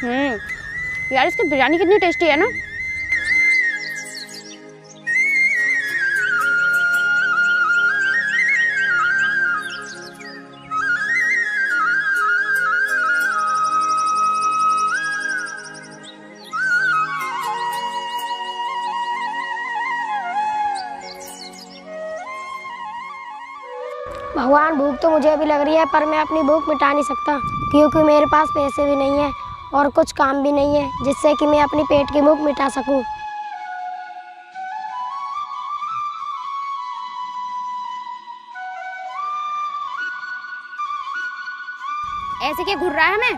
यार इसकी बिरयानी कितनी टेस्टी है ना। भगवान, भूख तो मुझे अभी लग रही है, पर मैं अपनी भूख मिटा नहीं सकता क्योंकि मेरे पास पैसे भी नहीं है और कुछ काम भी नहीं है जिससे कि मैं अपनी पेट की भूख मिटा सकूं। ऐसे क्या घूर रहा है हमें?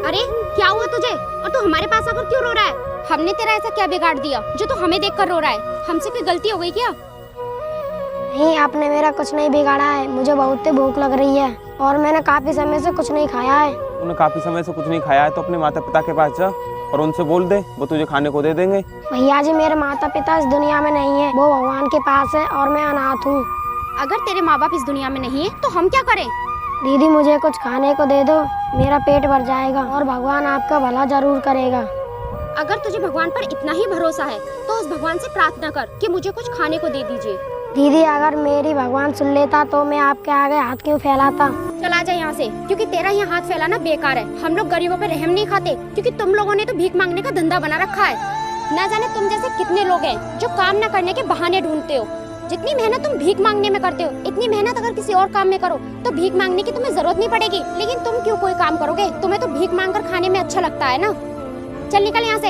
अरे क्या हुआ तुझे? और तू हमारे पास आकर क्यों रो रहा है? हमने तेरा ऐसा क्या बिगाड़ दिया जो तू हमें देखकर रो रहा है? हमसे कोई गलती हो गई क्या? नहीं, आपने मेरा कुछ नहीं बिगाड़ा है। मुझे बहुत भूख लग रही है और मैंने काफी समय से कुछ नहीं खाया है। तूने काफी समय से कुछ नहीं खाया है तो अपने माता पिता के पास जा और उनसे बोल दे, वो तुझे खाने को दे देंगे। भैया जी, मेरे माता पिता इस दुनिया में नहीं है, वो भगवान के पास है और मैं अनाथ हूँ। अगर तेरे माँ बाप इस दुनिया में नहीं है तो हम क्या करें? दीदी, मुझे कुछ खाने को दे दो, मेरा पेट भर जाएगा और भगवान आपका भला जरूर करेगा। अगर तुझे भगवान पर इतना ही भरोसा है तो उस भगवान से प्रार्थना कर कि मुझे कुछ खाने को दे दीजिए। दीदी, अगर मेरी भगवान सुन लेता तो मैं आपके आगे हाथ क्यों फैलाता। चला जा यहाँ से, क्योंकि तेरा यहाँ हाथ फैलाना बेकार है। हम लोग गरीबों पे रहम नहीं खाते क्योंकि तुम लोगों ने तो भीख मांगने का धंधा बना रखा है। न जाने तुम जैसे कितने लोग हैं जो काम न करने के बहाने ढूंढते हो। जितनी मेहनत तुम भीख मांगने में करते हो, इतनी मेहनत अगर किसी और काम में करो तो भीख मांगने की तुम्हें जरूरत नहीं पड़ेगी। लेकिन तुम क्यों कोई काम करोगे? तुम्हें तो भीख मांग कर खाने में अच्छा लगता है ना। चल निकल यहाँ से।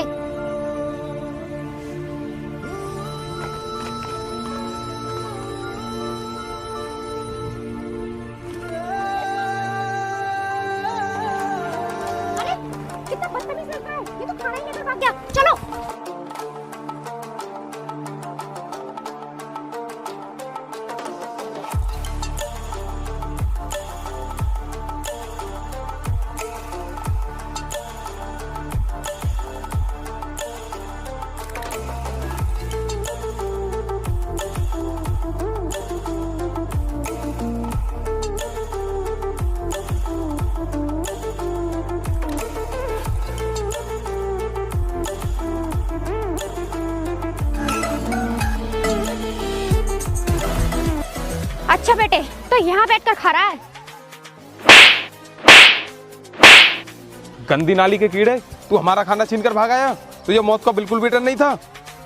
अरे कितना बदतमीज लड़का है, ये तो खाना ही लेकर भाग गया। चलो। अच्छा बेटे, तो यहाँ बैठकर खा रहा है? गंदी नाली के कीड़े, तू हमारा खाना छीन कर भाग आया। तुझे मौत का बिल्कुल भी डर नहीं था?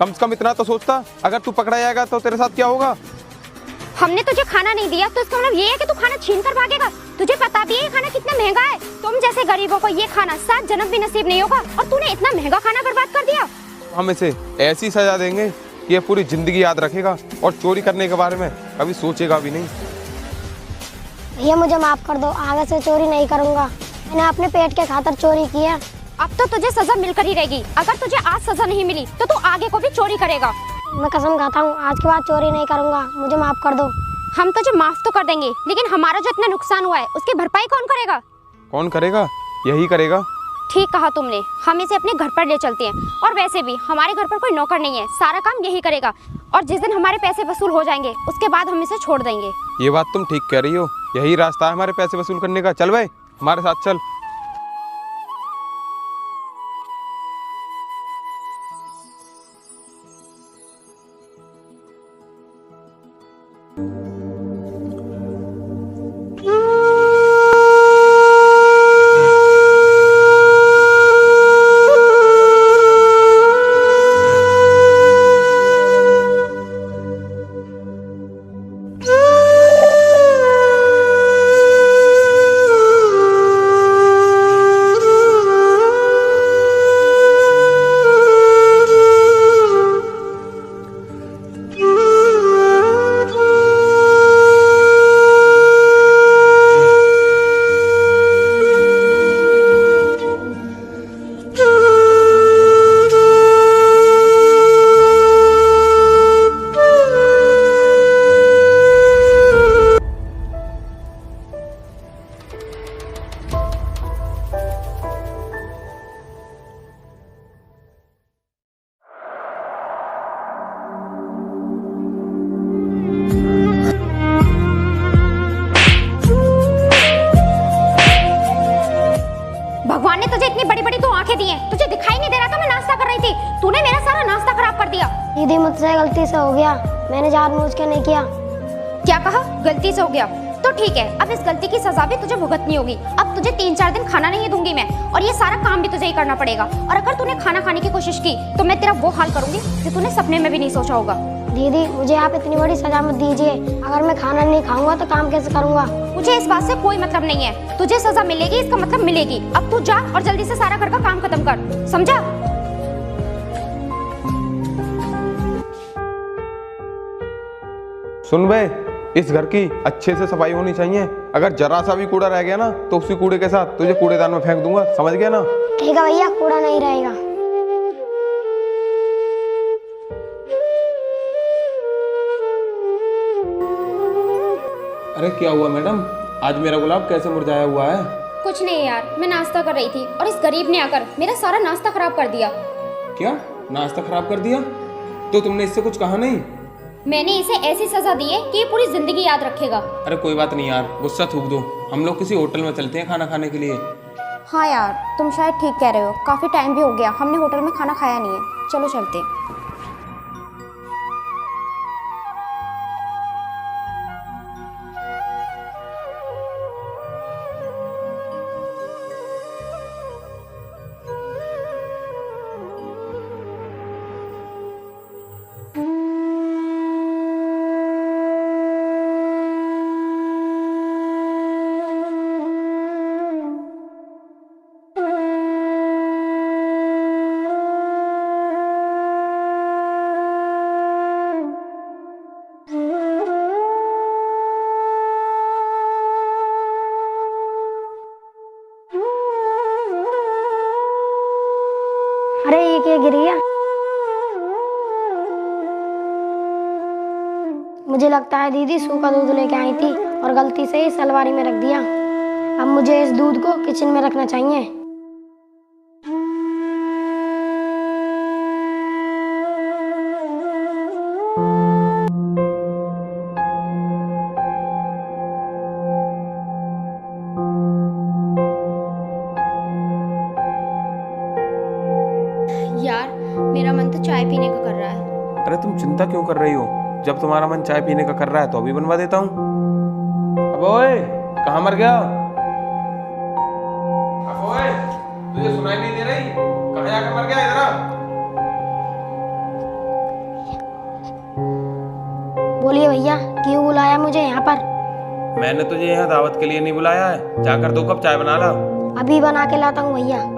कम से कम इतना तो सोचता, अगर तू पकड़ा जाएगा तो तेरे साथ क्या होगा। हमने तुझे खाना नहीं दिया तो इसका मतलब ये है कि तू खाना छीन कर भागेगा। तुझे पता भी है ये खाना कितना महंगा है? तुम जैसे गरीबों को ये खाना 7 जन्म भी नसीब नहीं होगा और तूने इतना महंगा खाना बर्बाद कर दिया। हम इसे ऐसी सजा देंगे कि ये पूरी जिंदगी याद रखेगा और चोरी करने के बारे में कभी सोचेगा भी नहीं। भैया, मुझे माफ कर दो, आगे से चोरी नहीं करूँगा। मैंने अपने पेट के खातिर चोरी किया। अब तो तुझे सजा मिलकर ही रहेगी। अगर तुझे आज सजा नहीं मिली तो तू आगे को भी चोरी करेगा। मैं कसम खाता हूँ, आज के बाद चोरी नहीं करूँगा। मुझे माफ कर दो। हम तुझे माफ तो कर देंगे, लेकिन हमारा जो इतना नुकसान हुआ है उसकी भरपाई कौन करेगा? कौन करेगा? यही करेगा। ठीक कहा तुमने, हम इसे अपने घर पर ले चलते हैं। और वैसे भी हमारे घर पर कोई नौकर नहीं है, सारा काम यही करेगा। और जिस दिन हमारे पैसे वसूल हो जाएंगे उसके बाद हम इसे छोड़ देंगे। ये बात तुम ठीक कह रही हो, यही रास्ता है हमारे पैसे वसूल करने का। चल भाई, हमारे साथ चल। इतनी बड़ी बड़ी तो आंखें दी हैं, तुझे दिखाई नहीं दे रहा था मैं नाश्ता कर रही थी? तूने मेरा सारा नाश्ता खराब कर दिया। दीदी मुझसे गलती से हो गया, मैंने जानबूझ के नहीं किया। क्या कहा? गलती से हो गया तो ठीक है, अब इस गलती की सजा भी तुझे भुगतनी होगी। अब तुझे 3-4 दिन खाना नहीं दूंगी मैं, और ये सारा काम भी तुझे ही करना पड़ेगा। और अगर तूने खाना खाने की कोशिश की तो मैं तेरा वो हाल करूंगी जो तूने सपने में भी नहीं सोचा होगा। दीदी मुझे आप इतनी बड़ी सजा मत दीजिए, अगर मैं खाना नहीं खाऊंगा तो काम कैसे करूंगा? मुझे इस बात से कोई मतलब नहीं है, तुझे सजा मिलेगी इसका मतलब मिलेगी। अब तू जा और जल्दी से सारा घर का काम खत्म कर, समझा? सुन बे, इस घर की अच्छे से सफाई होनी चाहिए। अगर जरा सा भी कूड़ा रह गया ना तो उसी कूड़े के साथ तुझे कूड़ेदान में फेंक दूंगा, समझ गया ना? ठीक है भैया, कूड़ा नहीं रहेगा। अरे क्या हुआ मैडम, आज मेरा गुलाब कैसे मुरझाया हुआ है? कुछ नहीं यार, मैं नाश्ता कर रही थी और इस गरीब ने आकर मेरा सारा नाश्ता खराब कर दिया। क्या नाश्ता खराब कर दिया? तो तुमने इससे कुछ कहा नहीं? मैंने इसे ऐसी सजा दी है कि ये पूरी जिंदगी याद रखेगा। अरे कोई बात नहीं यार, गुस्सा थूक दो, हम लोग किसी होटल में चलते हैं खाना खाने के लिए। हाँ यार, तुम शायद ठीक कह रहे हो, काफी टाइम भी हो गया हमने होटल में खाना खाया नहीं है। चलो चलते हैं। अरे ये क्या गिर गया? मुझे लगता है दीदी सूखा दूध लेके आई थी और गलती से इस अलमारी में रख दिया। अब मुझे इस दूध को किचन में रखना चाहिए। यार मेरा मन तो चाय पीने का कर रहा है। अरे तुम चिंता क्यों कर रही हो? जब तुम्हारा मन चाय पीने का कर रहा है तो अभी बनवा देता हूँ। अब ओए, कहाँ मर गया? अब ओए, तुझे सुनाई नहीं दे रही? कहाँ जाकर मर गया? इधर आ। बोलिए भैया, क्यों बुलाया मुझे यहाँ पर? मैंने तुझे यहाँ दावत के लिए नहीं बुलाया है, जाकर 2 कप चाय बना ला। अभी बना के लाता हूँ भैया।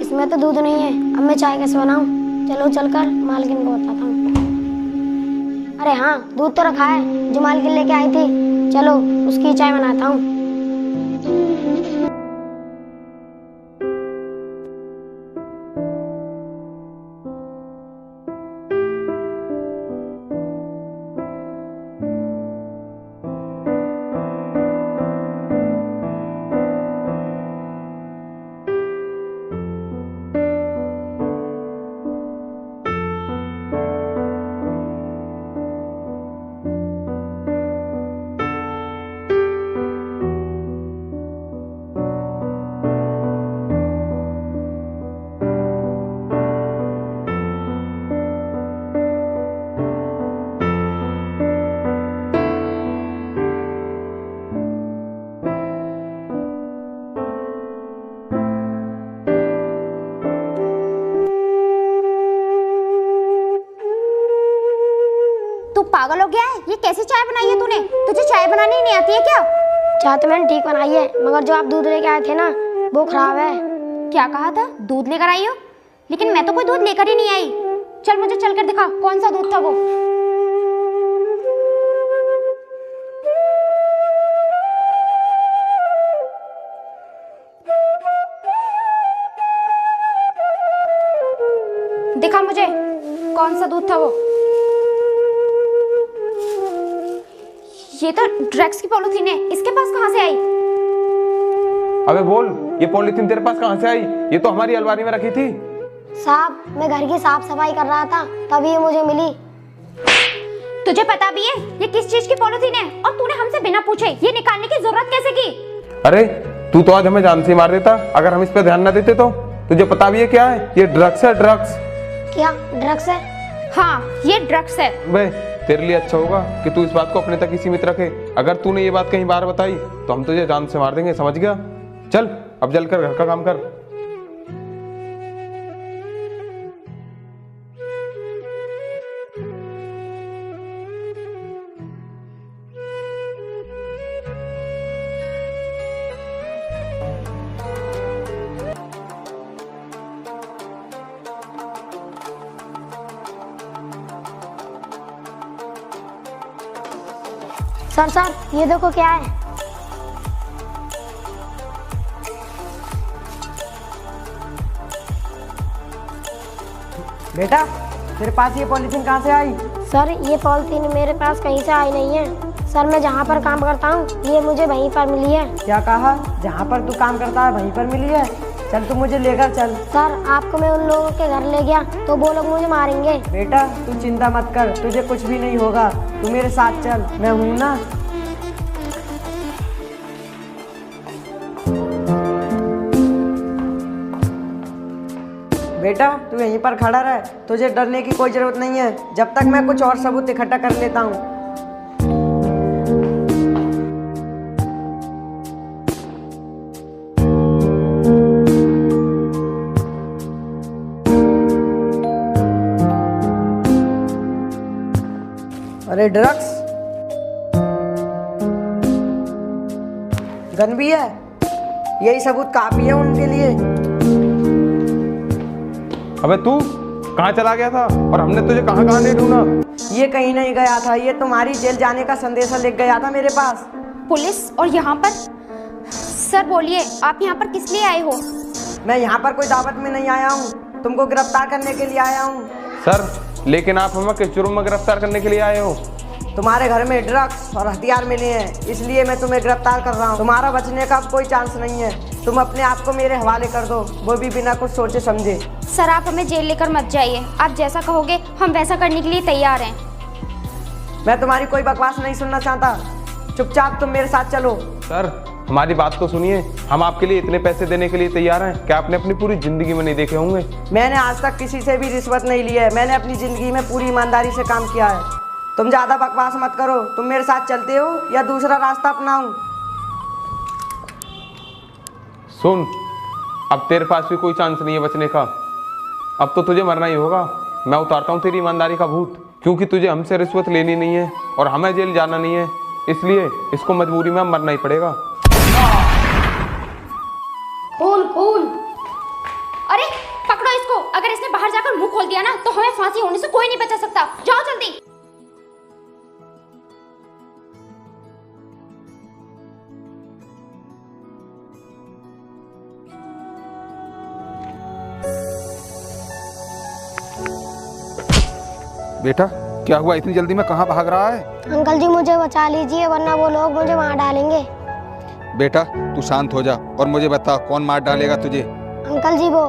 इसमें तो दूध नहीं है, अब मैं चाय कैसे बनाऊं? चलो चलकर मालकिन को बताता हूँ। अरे हाँ, दूध तो रखा है जो मालकिन लेके आई थी, चलो उसकी चाय बनाता हूँ। तू पागल हो गया है? ये कैसी चाय बनाई है तूने? तुझे चाय बनानी नहीं आती है क्या? चाय तो मैंने ठीक बनाई है, मगर जो आप दूध लेके आए थे ना, वो खराब है। क्या कहा था? दूध लेकर आई हो? लेकिन मैं तो कोई दूध लेकर ही नहीं आई। चल मुझे चल कर दिखा कौन सा दूध था वो। कौन सा दूध था वो? ये तो ड्रग्स की पॉलिथीन है, इसके पास कहाँ से आई? अबे बोल, ये पॉलिथीन तेरे पास कहाँ से आई? ये तो हमारी अलमारी में रखी थी। साहब, मैं घर की साफ सफाई कर रहा था, तभी ये मुझे मिली। तुझे पता भी है ये किस चीज की पॉलिथीन है? और तूने हमसे बिना पूछे ये निकालने की जरूरत कैसे की? अरे तू तो आज हमें जान से मार देता अगर हम इस पे ध्यान न देते तो। तुझे पता भी है क्या है? ये ड्रग्स है, ड्रग्स। क्या ड्रग्स है? हाँ, ये ड्रग्स है। बे, तेरे लिए अच्छा होगा कि तू इस बात को अपने तक ही सीमित रखे। अगर तूने ये बात कहीं बाहर बताई तो हम तुझे जान से मार देंगे, समझ गया? चल अब जल कर घर का काम कर। सर, ये देखो क्या है। बेटा, तेरे पास ये पॉलिथीन कहाँ से आई? सर, ये पॉलिथीन मेरे पास कहीं से आई नहीं है। सर, मैं जहाँ पर काम करता हूँ ये मुझे वहीं पर मिली है। क्या कहा? जहाँ पर तू काम करता है वहीं पर मिली है? चल तू मुझे लेकर चल। सर, आपको मैं उन लोगों के घर ले गया तो वो लोग मुझे मारेंगे। बेटा तू चिंता मत कर, तुझे कुछ भी नहीं होगा। तू मेरे साथ चल, मैं हूँ ना। बेटा तू यहीं पर खड़ा रह, तुझे डरने की कोई जरूरत नहीं है जब तक मैं कुछ और सबूत इकट्ठा कर लेता हूँ। अरे ड्रग्स, गन भी है, यही सबूत काफी है उनके लिए। अबे तू कहाँ चला गया था और हमने तुझे कहाँ कहाँ नहीं ढूंढा? ये कहीं नहीं गया था, ये तुम्हारी जेल जाने का संदेशा लेकर गया था मेरे पास। पुलिस और यहाँ पर? सर बोलिए, आप यहाँ पर किस लिए आए हो? मैं यहाँ पर कोई दावत में नहीं आया हूँ, तुमको गिरफ्तार करने के लिए आया हूँ। सर, लेकिन आप हमें किस जुर्म में गिरफ्तार करने के लिए आए हो? तुम्हारे घर में ड्रग्स और हथियार मिले हैं, इसलिए मैं तुम्हें गिरफ्तार कर रहा हूँ। तुम्हारा बचने का अब कोई चांस नहीं है, तुम अपने आप को मेरे हवाले कर दो, वो भी बिना कुछ सोचे समझे। सर, आप हमें जेल लेकर मत जाइए, आप जैसा कहोगे हम वैसा करने के लिए तैयार हैं। मैं तुम्हारी कोई बकवास नहीं सुनना चाहता, चुपचाप तुम मेरे साथ चलो। सर, हमारी बात तो सुनिए, हम आपके लिए इतने पैसे देने के लिए तैयार हैं क्या आपने अपनी पूरी जिंदगी में नहीं देखे होंगे। मैंने आज तक किसी से भी रिश्वत नहीं ली है, मैंने अपनी जिंदगी में पूरी ईमानदारी से काम किया है। तुम ज्यादा बकवास मत करो, तुम मेरे साथ चलते हो या दूसरा रास्ता अपनाऊं? सुन, अब तेरे पास भी कोई चांस नहीं है बचने का, अब तो तुझे मरना ही होगा। मैं उतारता हूँ तेरी ईमानदारी का भूत, क्योंकि तुझे हमसे रिश्वत लेनी नहीं है और हमें जेल जाना नहीं है, इसलिए इसको मजबूरी में मरना ही पड़ेगा। खून खून। अरे पकड़ो इसको, अगर इसने बाहर जाकर मुंह खोल दिया ना तो हमें फांसी होने से कोई नहीं बचा सकता। जाओ जल्दी। बेटा क्या हुआ, इतनी जल्दी में कहाँ भाग रहा है? अंकल जी मुझे बचा लीजिए, वरना वो लोग मुझे मार डालेंगे। बेटा तू शांत हो जा और मुझे बता कौन मार डालेगा तुझे? अंकल जी वो।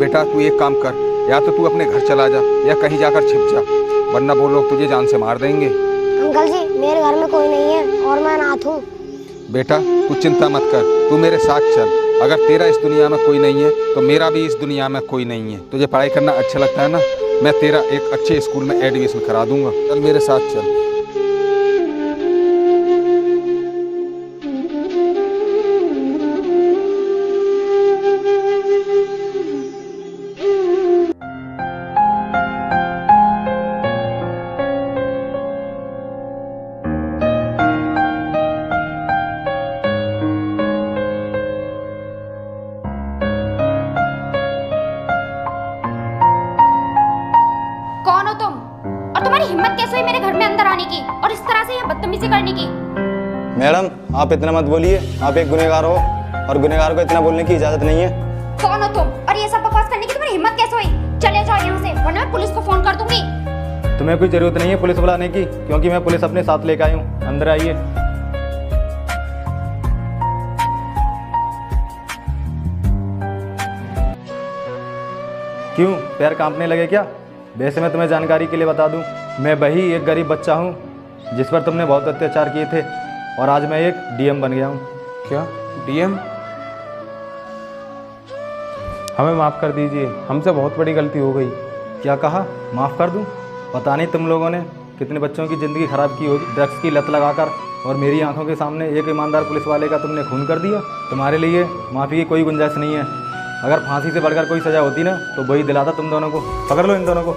बेटा तू एक काम कर, या तो तू अपने घर चला जा या कहीं जाकर छिप जा, वरना वो लोग तुझे जान से मार देंगे। अंकल जी मेरे घर में कोई नहीं है और मैं अनाथ हूँ। बेटा तू चिंता मत कर, तू मेरे साथ चल, अगर तेरा इस दुनिया में कोई नहीं है तो मेरा भी इस दुनिया में कोई नहीं है। तुझे पढ़ाई करना अच्छा लगता है ना, मैं तेरा एक अच्छे स्कूल में एडमिशन करा दूंगा। चल मेरे साथ चल। कौन हो तुम और तुम्हारी हिम्मत कैसे हुई मेरे घर में अंदर आने की और इस तरह से यहाँ बदतमीजी करने की? मैडम आप इतना मत बोलिए, आप एक गुनहगार हो और गुनहगार को इतना बोलने की इजाजत नहीं है। कौन हो तुम और ये सब बकवास करने की तुम्हारी हिम्मत कैसे हुई? चले जाओ यहाँ से वरना मैं पुलिस को फोन कर दूंगी। तुम्हें कोई जरूरत नहीं है पुलिस बुलाने की, क्योंकि मैं पुलिस अपने साथ लेकर आई हूँ। अंदर आइए। क्यों पैर कांपने लगे क्या? वैसे मैं तुम्हें जानकारी के लिए बता दूं, मैं वही एक गरीब बच्चा हूं जिस पर तुमने बहुत अत्याचार किए थे और आज मैं एक डीएम बन गया हूं। क्या डीएम? हमें माफ़ कर दीजिए, हमसे बहुत बड़ी गलती हो गई। क्या कहा? माफ़ कर दूं? पता नहीं तुम लोगों ने कितने बच्चों की ज़िंदगी ख़राब की होगी ड्रग्स की लत लगाकर, और मेरी आंखों के सामने एक ईमानदार पुलिस वाले का तुमने खून कर दिया। तुम्हारे लिए माफ़ी की कोई गुंजाइश नहीं है। अगर फांसी से बढ़कर कोई सज़ा होती ना तो वही दिलाता तुम दोनों को। पकड़ लो इन दोनों को।